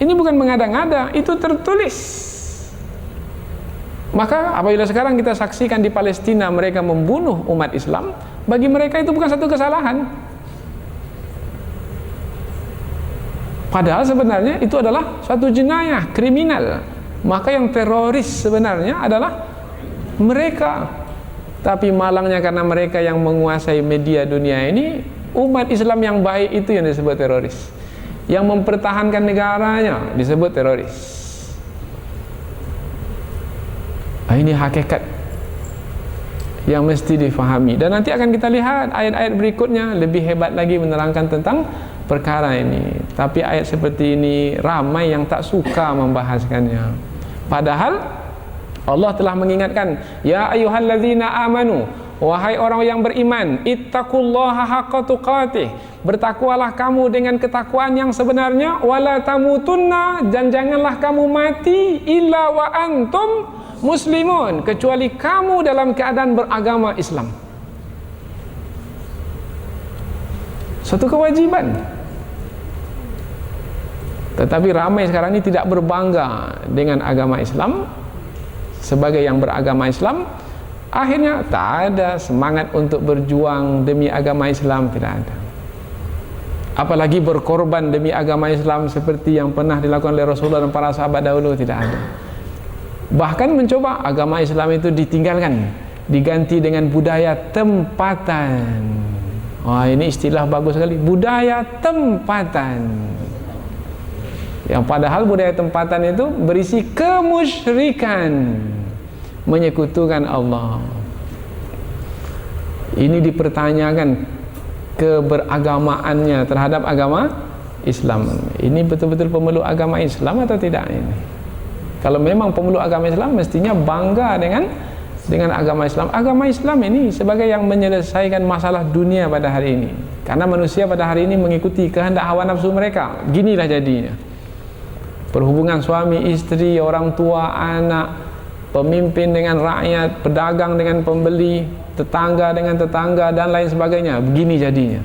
ini bukan mengada-ngada, itu tertulis. Maka apabila sekarang kita saksikan di Palestina mereka membunuh umat Islam, bagi mereka itu bukan satu kesalahan. Padahal sebenarnya itu adalah suatu jenayah kriminal. Maka yang teroris sebenarnya adalah mereka. Tapi malangnya karena mereka yang menguasai media dunia ini, umat Islam yang baik itu yang disebut teroris, yang mempertahankan negaranya disebut teroris. Ini hakikat yang mesti difahami. Dan nanti akan kita lihat ayat-ayat berikutnya lebih hebat lagi menerangkan tentang perkara ini. Tapi ayat seperti ini ramai yang tak suka membahaskannya. Padahal Allah telah mengingatkan, ya ayyuhalladzina amanu, wahai orang yang beriman, ittaqullaha haqqa tuqatih, bertakwalah kamu dengan ketakwaan yang sebenarnya, wala tamutunna, dan janganlah kamu mati illa wa antum muslimun, kecuali kamu dalam keadaan beragama Islam. Suatu kewajiban. Tetapi ramai sekarang ini tidak berbangga dengan agama Islam. Sebagai yang beragama Islam, akhirnya tak ada semangat untuk berjuang demi agama Islam, tidak ada. Apalagi berkorban demi agama Islam seperti yang pernah dilakukan oleh Rasulullah dan para sahabat dahulu, tidak ada. Bahkan mencoba agama Islam itu ditinggalkan, diganti dengan budaya tempatan. Wah, ini istilah bagus sekali, budaya tempatan. Yang padahal budaya tempatan itu berisi kemusyrikan, menyekutukan Allah. Ini dipertanyakan keberagamaannya terhadap agama Islam. Ini betul-betul pemeluk agama Islam atau tidak ini? Kalau memang pemeluk agama Islam, mestinya bangga dengan agama Islam. Agama Islam ini sebagai yang menyelesaikan masalah dunia pada hari ini. Karena manusia pada hari ini mengikuti kehendak hawa nafsu mereka. Ginilah jadinya. Perhubungan suami istri, orang tua anak, pemimpin dengan rakyat, pedagang dengan pembeli, tetangga dengan tetangga, dan lain sebagainya. Begini jadinya.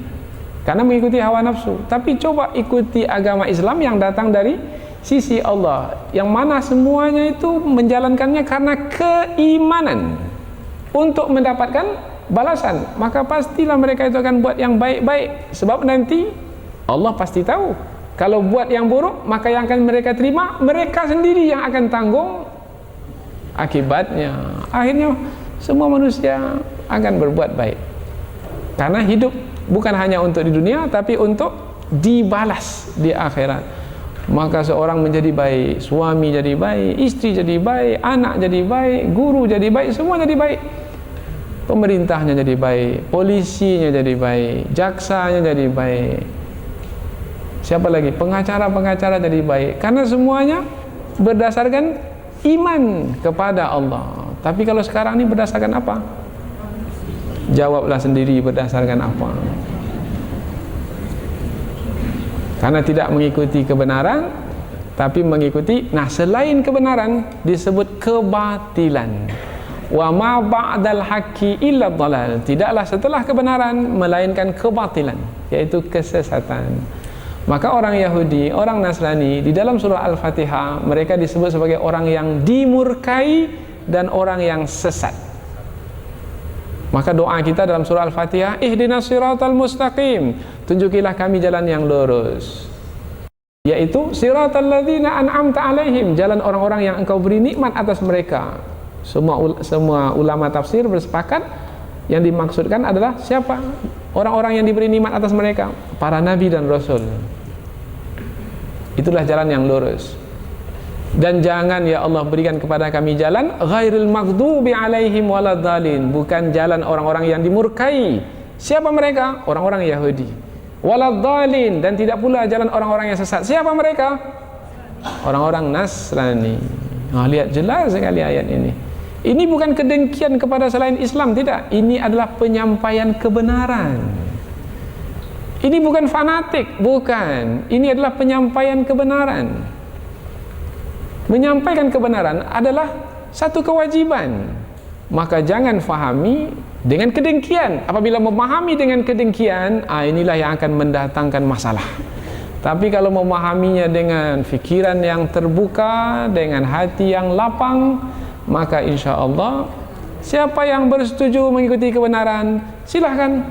Karena mengikuti hawa nafsu. Tapi coba ikuti agama Islam yang datang dari sisi Allah, yang mana semuanya itu menjalankannya karena keimanan untuk mendapatkan balasan. Maka pastilah mereka itu akan buat yang baik-baik, sebab nanti Allah pasti tahu kalau buat yang buruk, maka yang akan mereka terima, mereka sendiri yang akan tanggung akibatnya akhirnya semua manusia akan berbuat baik. Karena hidup bukan hanya untuk di dunia, tapi untuk dibalas di akhirat. Maka seorang menjadi baik, suami jadi baik, istri jadi baik, anak jadi baik, guru jadi baik, semua jadi baik. Pemerintahnya jadi baik, polisinya jadi baik, jaksanya jadi baik. Siapa lagi? Pengacara-pengacara jadi baik. Karena semuanya berdasarkan iman kepada Allah. Tapi kalau sekarang ini berdasarkan apa? Jawablah sendiri, berdasarkan apa? Karena tidak mengikuti kebenaran, tapi mengikuti, nah selain kebenaran disebut kebatilan. Wa ma ba'dal haqqi illa dhalal. Tidaklah setelah kebenaran melainkan kebatilan, yaitu kesesatan. Maka orang Yahudi, orang Nasrani di dalam surah Al-Fatihah mereka disebut sebagai orang yang dimurkai dan orang yang sesat. Maka doa kita dalam surah Al-Fatihah, ihdinas siratal mustaqim, tunjukilah kami jalan yang lurus, yaitu siratal ladzina an'amta alaihim, jalan orang-orang yang engkau beri nikmat atas mereka. Semua ulama tafsir bersepakat yang dimaksudkan adalah siapa? Orang-orang yang diberi nikmat atas mereka, para nabi dan rasul. Itulah jalan yang lurus. Dan jangan ya Allah berikan kepada kami jalan ghairil maghdubi alaihim waladhdallin, bukan jalan orang-orang yang dimurkai. Siapa mereka? Orang-orang Yahudi. Waladhdallin, dan tidak pula jalan orang-orang yang sesat. Siapa mereka? Orang-orang Nasrani. Nah, lihat jelas sekali ayat ini. Ini bukan kedengkian kepada selain Islam, tidak. Ini adalah penyampaian kebenaran. Ini bukan fanatik, bukan. Ini adalah penyampaian kebenaran. Menyampaikan kebenaran adalah satu kewajiban. Maka jangan fahami dengan kedengkian. Apabila memahami dengan kedengkian, inilah yang akan mendatangkan masalah. Tapi kalau memahaminya dengan fikiran yang terbuka, dengan hati yang lapang, maka insya Allah siapa yang bersetuju mengikuti kebenaran, silahkan.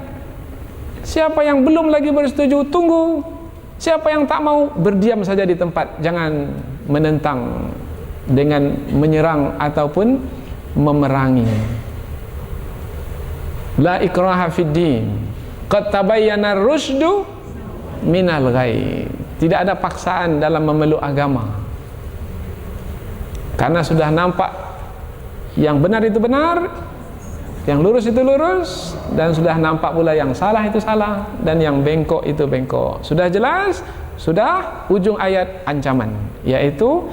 Siapa yang belum lagi bersetuju, tunggu. Siapa yang tak mau, berdiam saja di tempat, jangan menentang dengan menyerang ataupun memerangi. La ikraha fid din, qad tabayyana ar-rusydu minal ghayy. Tidak ada paksaan dalam memeluk agama, karena sudah nampak yang benar itu benar, yang lurus itu lurus, dan sudah nampak pula yang salah itu salah, dan yang bengkok itu bengkok. Sudah jelas, sudah ujung ayat ancaman, yaitu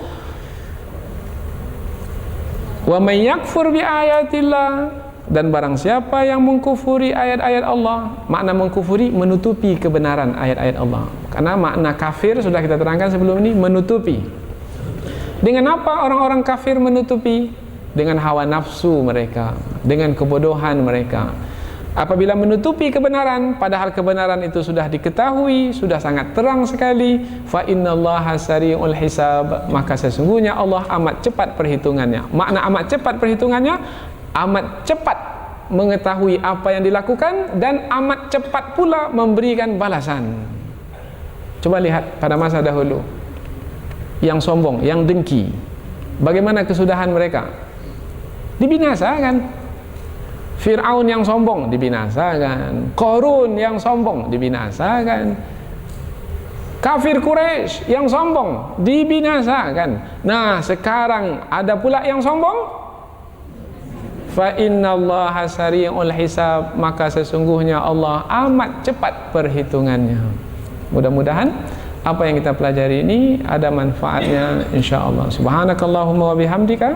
wa may yakfur bi ayatillah, dan barang siapa yang mengkufuri ayat-ayat Allah. Makna mengkufuri, menutupi kebenaran ayat-ayat Allah. Karena makna kafir sudah kita terangkan sebelum ini, menutupi. Dengan apa orang-orang kafir menutupi? Dengan hawa nafsu mereka, dengan kebodohan mereka. Apabila menutupi kebenaran, padahal kebenaran itu sudah diketahui, sudah sangat terang sekali, fa innallaha sari'ul hisab, maka sesungguhnya Allah amat cepat perhitungannya. Makna amat cepat perhitungannya, amat cepat mengetahui apa yang dilakukan, dan amat cepat pula memberikan balasan. Coba lihat pada masa dahulu, yang sombong, yang dengki, bagaimana kesudahan mereka? Dibinasakan. Fir'aun yang sombong dibinasakan, Qarun yang sombong dibinasakan, kafir Quraisy yang sombong dibinasakan. Nah, sekarang ada pula yang sombong. Fa innallaha sari'ul hisab, maka sesungguhnya Allah amat cepat perhitungannya. Mudah-mudahan apa yang kita pelajari ini ada manfaatnya insyaallah. Subhanakallahumma wa bihamdika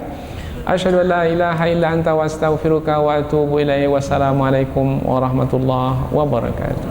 asyhadu an la ilaha illa anta wa astaghfiruka wa atubu ilaihi. Wassalamualaikum warahmatullahi wabarakatuh.